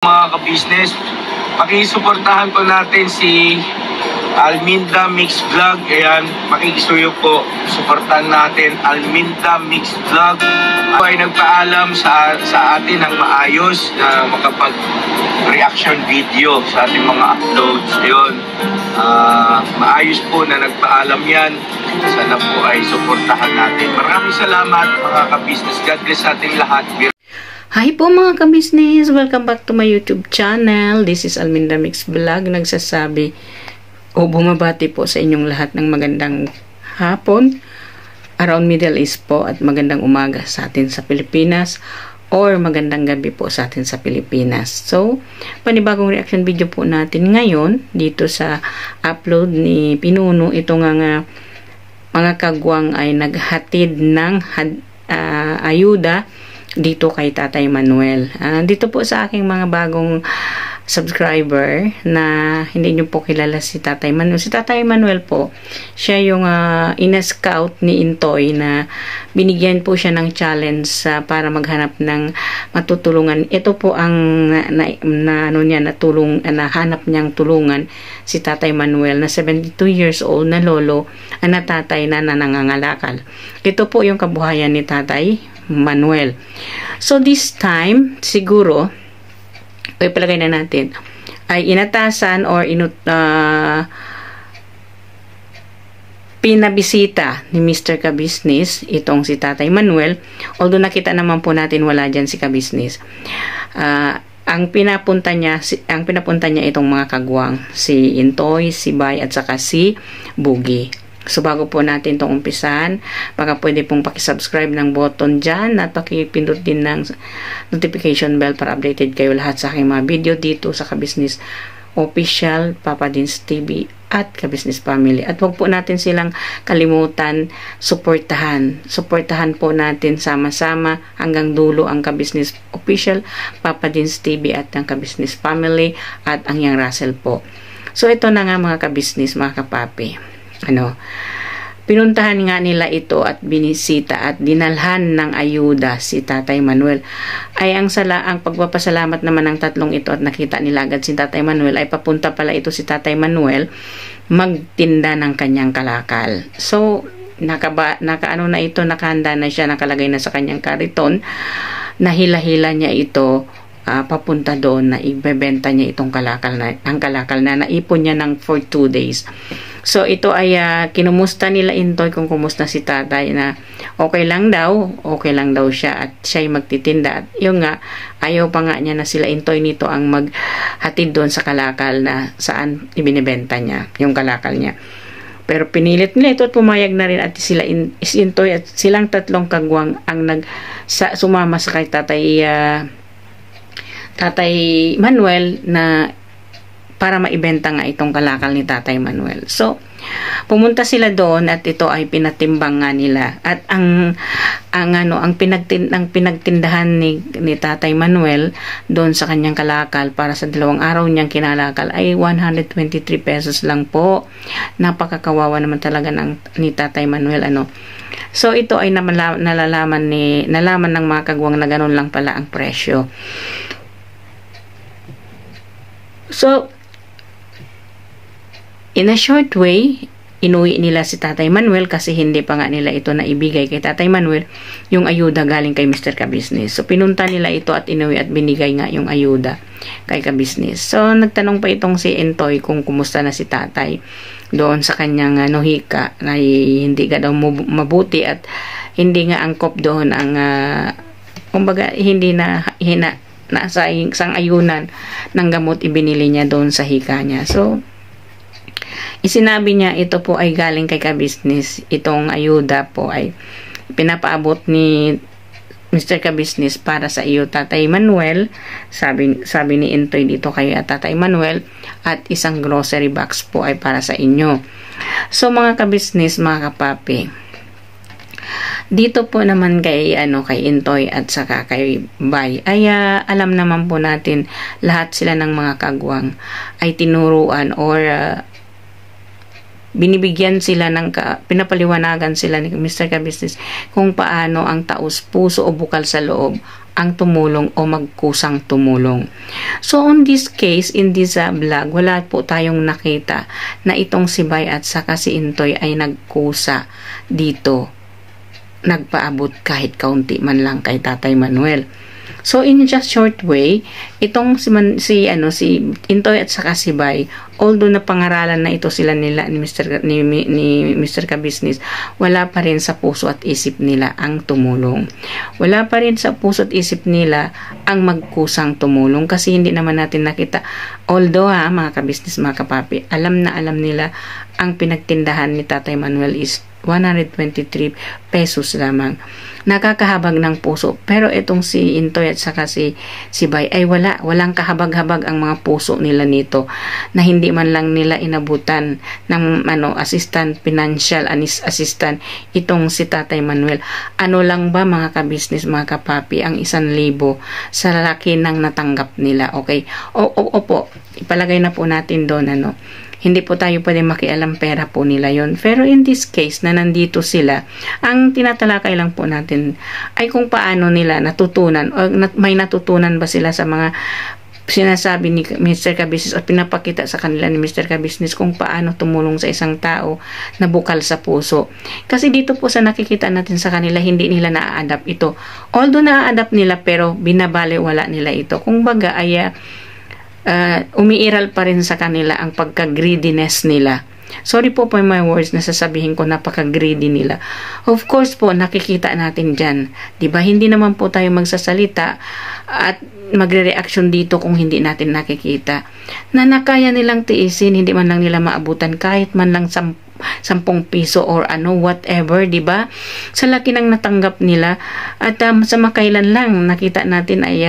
Mga ka-business, pakisuportahan po natin si Alminda Mix Vlog. Ayan, makikisuyo po, suportahan natin Alminda Mix Vlog. Ako ay nagpaalam sa atin ng maayos na makapag-reaction video sa ating mga uploads. Ayun, maayos po na nagpaalam yan. Sana po ay suportahan natin. Maraming salamat mga ka-business. God bless sa ating lahat. Hi po mga ka-business! Welcome back to my YouTube channel. This is Alminda Mix Vlog. Nagsasabi o bumabati po sa inyong lahat ng magandang hapon around Middle East po at magandang umaga sa atin sa Pilipinas or magandang gabi po sa atin sa Pilipinas. So, panibagong reaction video po natin ngayon dito sa upload ni Pinuno. Ito nga mga kagwang ay naghatid ng ayuda dito kay Tatay Manuel. Dito po sa aking mga bagong subscriber na hindi nyo po kilala si Tatay Manuel. Si Tatay Manuel po, siya yung ina-scout ni Intoy na binigyan po siya ng challenge para maghanap ng matutulungan. Ito po ang nahanap niyang tulungan si Tatay Manuel na 72 years old na lolo na tatay na nangangalakal. Ito po yung kabuhayan ni Tatay Manuel. So this time, siguro, palagay na natin, ay inatasan or pinabisita ni Mr. Ka-Business itong si Tatay Manuel. Although nakita naman po natin wala dyan si Ka-Business. Ang pinapunta niya itong mga kagwang, si Intoy, si Bay at saka si Bugi. So, bago po natin itong umpisahan, baka pwede pong pakisubscribe ng button dyan at pakipindot din ng notification bell para updated kayo lahat sa aking mga video dito sa Ka-Business Official, Papa Dins TV at Ka-Business Family. At huwag po natin silang kalimutan suportahan. Suportahan po natin sama-sama hanggang dulo ang Ka-Business Official, Papa Dins TV at ang Ka-Business Family at ang Yang Russell po. So, ito na nga mga Ka-Business, mga kapapi. Pinuntahan nga nila ito at binisita at dinalhan ng ayuda si Tatay Manuel. Ay ang pagpapasalamat naman ng tatlong ito at nakita nila agad si Tatay Manuel ay papunta pala ito si Tatay Manuel magtinda ng kanyang kalakal. So nakahanda na siya, nakalagay na sa kanyang kariton, nahila-hila niya ito papunta doon na ibebenta niya itong kalakal na naipon niya ng for 2 days. So ito ay kinumusta nila Intoy kung kumusta si tatay, na okay lang daw siya at siya ay magtitinda. At yung nga, ayaw pa nga niya na sila Intoy nito ang maghatid doon sa kalakal na saan ibinibenta niya yung kalakal niya. Pero pinilit nila ito at pumayag na rin at sila Intoy at silang tatlong kagwang ang sumama sa kay Tatay Manuel na para maibenta nga itong kalakal ni Tatay Manuel. So, pumunta sila doon at ito ay pinatimbang nga nila. At ang pinagtindahan ni Tatay Manuel doon sa kanyang kalakal para sa 2 araw niyang kinalakal ay 123 pesos lang po. Napakakawawa naman talaga ni Tatay Manuel. So, ito ay nalaman ng mga kagwang na ganun lang pala ang presyo. So, in a short way, inuwi nila si Tatay Manuel kasi hindi pa nga nila ito na ibigay kay Tatay Manuel yung ayuda galing kay Mr. Ka-Business. So, pinunta nila ito at inuwi at binigay nga yung ayuda kay Ka-Business. So, nagtanong pa itong si Intoy kung kumusta na si Tatay doon sa kanyang hika na hindi ka daw mabuti at hindi nga angkop doon ang kumbaga hindi na nasa isang ayunan ng gamot ibinili niya doon sa hika niya. So, isinabi niya ito po ay galing kay Ka-Business. Itong ayuda po ay pinapaabot ni Mr. Ka-Business para sa iyo Tatay Manuel. Sabi ni Intoy dito kay Tatay Manuel, at isang grocery box po ay para sa inyo. So mga Ka-Business, mga kapapi, dito po naman kay Intoy at saka kay Bay ay alam naman po natin lahat sila ng mga kagwang ay tinuruan or binibigyan sila pinapaliwanagan sila ni Mr. Ka-Business kung paano ang taos puso o bukal sa loob ang tumulong o magkusang tumulong. So on this case, in this vlog, wala po tayong nakita na itong si Bay at saka si Intoy ay nagkusa dito, nagpaabot kahit kaunti man lang kay Tatay Manuel. So in just short way, itong si Intoy at saka si Bay, although na pangaralan na ito sila nila ni Mr. Kabisnes, wala pa rin sa puso at isip nila ang tumulong. Wala pa rin sa puso at isip nila ang magkusang tumulong kasi hindi naman natin nakita. Although mga kabisnes, mga kapapi, alam na alam nila ang pinagtindahan ni Tatay Manuel is 123 pesos lamang. Nakakahabag ng puso. Pero itong si Intoy at saka si Bay ay walang kahabag-habag ang mga puso nila nito, na hindi man lang nila inabutan ng financial assistant itong si Tatay Manuel. Ano lang ba mga kabisnes, mga kapapi, ang 1,000 sa laki ng natanggap nila. Okay? Opo, ipalagay na po natin doon hindi po tayo pwede makialam, pera po nila yon. Pero in this case na nandito sila, ang tinatalakay lang po natin ay kung paano nila natutunan o may natutunan ba sila sa mga sinasabi ni Mr. Kabisnes at pinapakita sa kanila ni Mr. Kabisnes kung paano tumulong sa isang tao na bukal sa puso. Kasi dito po sa nakikita natin sa kanila, hindi nila na-adapt ito. Although na-adapt nila, pero binabaliwala nila ito. Kung baga ay umiiral pa rin sa kanila ang pagka-greediness nila. Sorry po for my words na sasabihin ko, napaka-greedy nila. Of course po, nakikita natin dyan. Diba? Hindi naman po tayo magsasalita at magre-reaction dito kung hindi natin nakikita. Na nakaya nilang tiisin, hindi man lang nila maabutan kahit man lang 10 piso or whatever, di ba? Sa laki ng natanggap nila at sa makailan lang nakita natin ay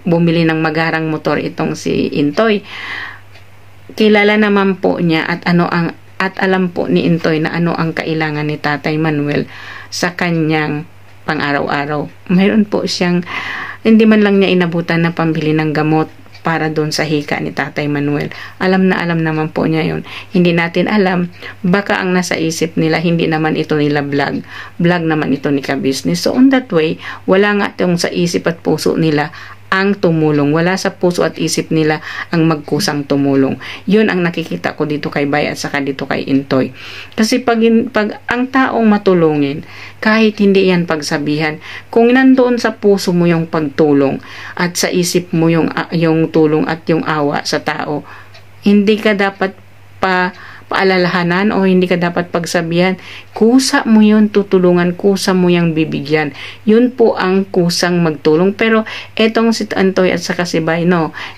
bumili ng magarang motor itong si Intoy. Kilala naman po niya at alam po ni Intoy na ano ang kailangan ni Tatay Manuel sa kanyang pang-araw-araw. Mayroon po siyang hindi man lang niya inabutan na pambili ng gamot para doon sa hika ni Tatay Manuel. Alam naman po niya yun. Hindi natin alam, baka ang nasa isip nila, hindi naman ito nila vlog naman ito ni Kabisnes. So on that way, wala nga itong sa isip at puso nila ang tumulong. Wala sa puso at isip nila ang magkusang tumulong. Yun ang nakikita ko dito kay Bay at saka dito kay Intoy. Kasi pag ang taong matulungin, kahit hindi yan pagsabihan, kung nandoon sa puso mo yung pagtulong at sa isip mo yung tulong at yung awa sa tao, hindi ka dapat paalalahanan o hindi ka dapat pagsabihan. Kusa mo yun tutulungan, kusa mo yung bibigyan. Yun po ang kusang magtulong. Pero etong si Intoy at saka si Bay,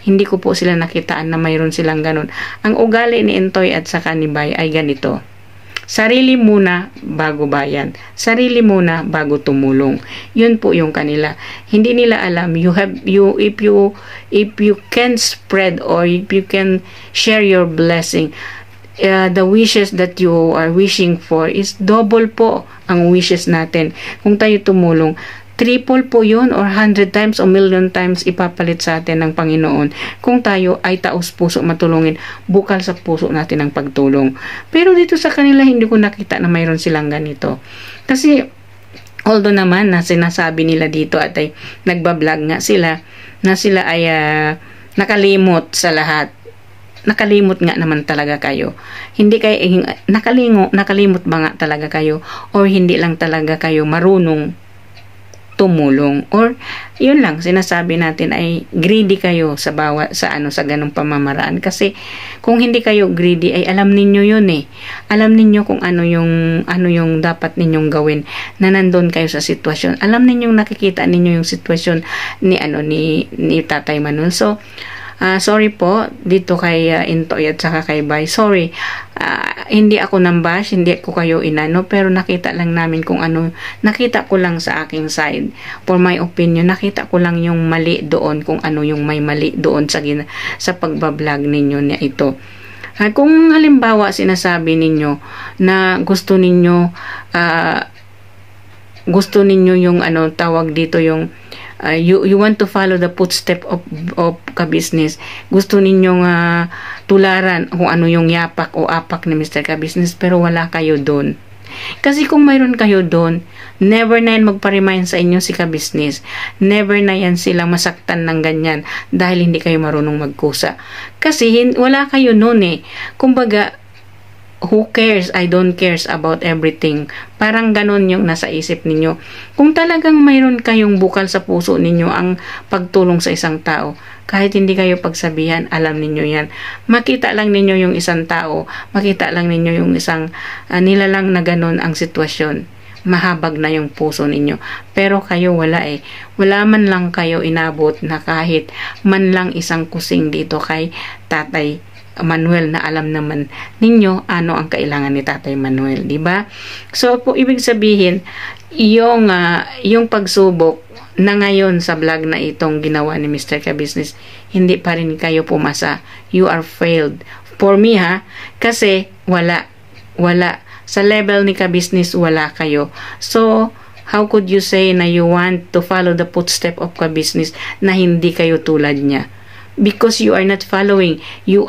hindi ko po sila nakitaan na mayroon silang ganun. Ang ugali ni Intoy at saka ni Bay ay ganito: sarili muna bago bayan, sarili muna bago tumulong. Yun po yung kanila. Hindi nila alam, if you can spread or if you can share your blessing, the wishes that you are wishing for is double po ang wishes natin. Kung tayo tumulong, triple po yun or 100 times o million times ipapalit sa atin ng Panginoon kung tayo ay taos puso matulungin, bukal sa puso natin ang pagtulong. Pero dito sa kanila, hindi ko nakita na mayroon silang ganito. Kasi although naman na sinasabi nila dito at ay nagbablog nga sila na sila ay nakalimot sa lahat. Nakalimot nga naman talaga kayo. Hindi kayo nakalimot ba nga talaga kayo, or hindi lang talaga kayo marunong tumulong, or yun lang sinasabi natin ay greedy kayo sa ganung pamamaraan. Kasi kung hindi kayo greedy ay alam ninyo yun alam ninyo kung ano yung dapat ninyong gawin na nandun kayo sa sitwasyon. Alam ninyong nakikita ninyo yung sitwasyon ni Tatay Manuel. So sorry po dito kay Intoy at saka kay Bay. Sorry, hindi ako nambash, hindi ko kayo inano, pero nakita lang namin kung nakita ko lang sa aking side. For my opinion, nakita ko lang yung mali doon, kung ano yung may mali doon sa pagbablog ninyo na ito. Kung halimbawa sinasabi ninyo na gusto ninyo yung tawag dito yung you want to follow the footstep of Kabisnes. Gusto ninyong tularan kung ano yung yapak o apak ni Mr. Kabisnes, pero wala kayo doon. Kasi kung mayroon kayo doon, never na yan magpa-remind sa inyo si ka-business. Never na yan silang masaktan ng ganyan dahil hindi kayo marunong magkusa. Kasi wala kayo noon eh. Kumbaga, who cares? I don't cares about everything. Parang ganon yung nasa isip ninyo. Kung talagang mayroon kayong bukal sa puso ninyo ang pagtulong sa isang tao, kahit hindi kayo pagsabihan, alam ninyo yan. Makita lang ninyo yung isang tao, makita lang ninyo yung isang nilalang na ganon ang sitwasyon. Mahabag na yung puso ninyo. Pero kayo wala eh. Wala man lang kayo inabot na kahit man lang isang kusing dito kay Tatay Manuel na alam naman ninyo ano ang kailangan ni Tatay Manuel, di ba? So po ibig sabihin yung pagsubok na ngayon sa vlog na itong ginawa ni Mr. Ka-Business, hindi pa rin kayo pumasa. You are failed. For me kasi wala sa level ni Ka-Business, wala kayo. So how could you say na you want to follow the footstep of Ka-Business na hindi kayo tulad niya? Because you are not following, you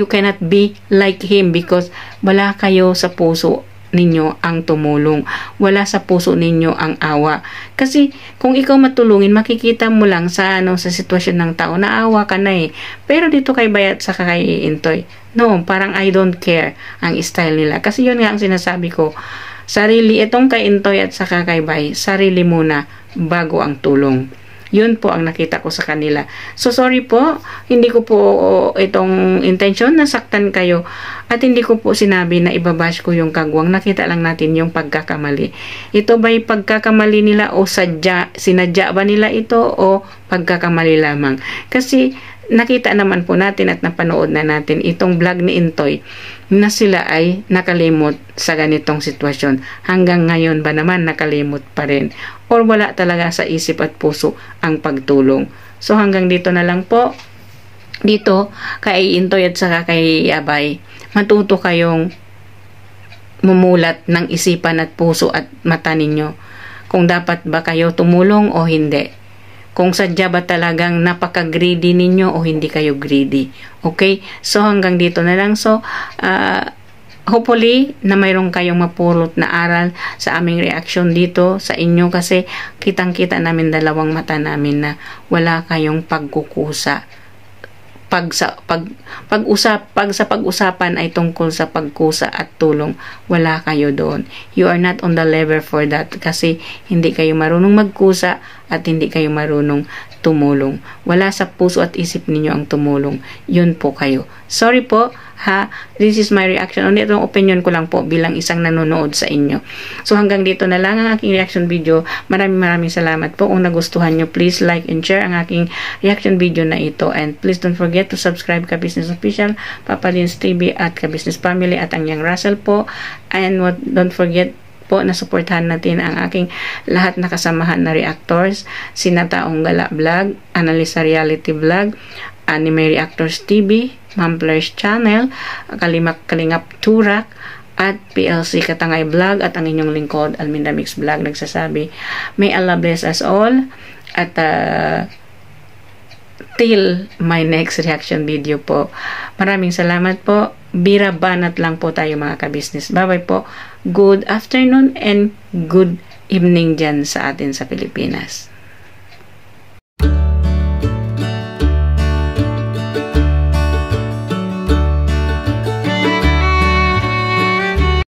cannot be like him because wala kayo sa puso ninyo ang tumulong, wala sa puso ninyo ang awa. Kasi kung ikaw matulungin, makikita mo lang sa sa sitwasyon ng tao, naawa ka na eh. Pero dito kay Bayat sa kay Intoy, no, parang I don't care ang style nila. Kasi yun nga ang sinasabi ko, sarili itong kay Intoy at saka kay Bay, sarili muna bago ang tulong. Yun po ang nakita ko sa kanila. So sorry po, hindi ko po itong intention na saktan kayo at hindi ko po sinabi na ibabash ko yung kagwang. Nakita lang natin yung pagkakamali. Ito ba'y pagkakamali nila o sinadya ba nila ito o pagkakamali lamang? Kasi nakita naman po natin at napanood na natin itong vlog ni Intoy na sila ay nakalimot sa ganitong sitwasyon. Hanggang ngayon ba naman nakalimot pa rin? Or wala talaga sa isip at puso ang pagtulong? So hanggang dito na lang po. Dito kay Intoy at saka kay Abay, matuto kayong mumulat ng isipan at puso at mata ninyo kung dapat ba kayo tumulong o hindi. Kung sadya ba talagang napaka-greedy ninyo o hindi kayo greedy. Okay? So, hanggang dito na lang. So, hopefully, na mayroon kayong mapulot na aral sa aming reaction dito sa inyo kasi kitang-kita namin dalawang mata namin na wala kayong pagkukusa. Pag sa pag-usapan ay tungkol sa pagkusa at tulong, wala kayo doon. You are not on the level for that kasi hindi kayo marunong magkusa at hindi kayo marunong tumulong. Wala sa puso at isip ninyo ang tumulong. Yun po kayo. Sorry po, this is my reaction. Itong opinion ko lang po bilang isang nanonood sa inyo. So hanggang dito na lang ang aking reaction video. Maraming salamat po. Kung nagustuhan nyo, please like and share ang aking reaction video na ito. And please don't forget to subscribe Ka-Business Official, Papa Lins TV at Ka-Business Family at ang Yang Russell po. And don't forget po na supportahan natin ang aking lahat na kasamahan na reactors, Sina Taong Gala Vlog, Analisa Reality Vlog, Anime Reactors TV, Mamplers Channel, Kalingap Turak, at PLC Katangay Vlog at ang inyong lingkod, Alminda Mix Vlog, nagsasabi, may Allah bless us all at till my next reaction video po. Maraming salamat po. Bira banat lang po tayo mga ka-business. Bye-bye po. Good afternoon and good evening dyan sa atin sa Pilipinas.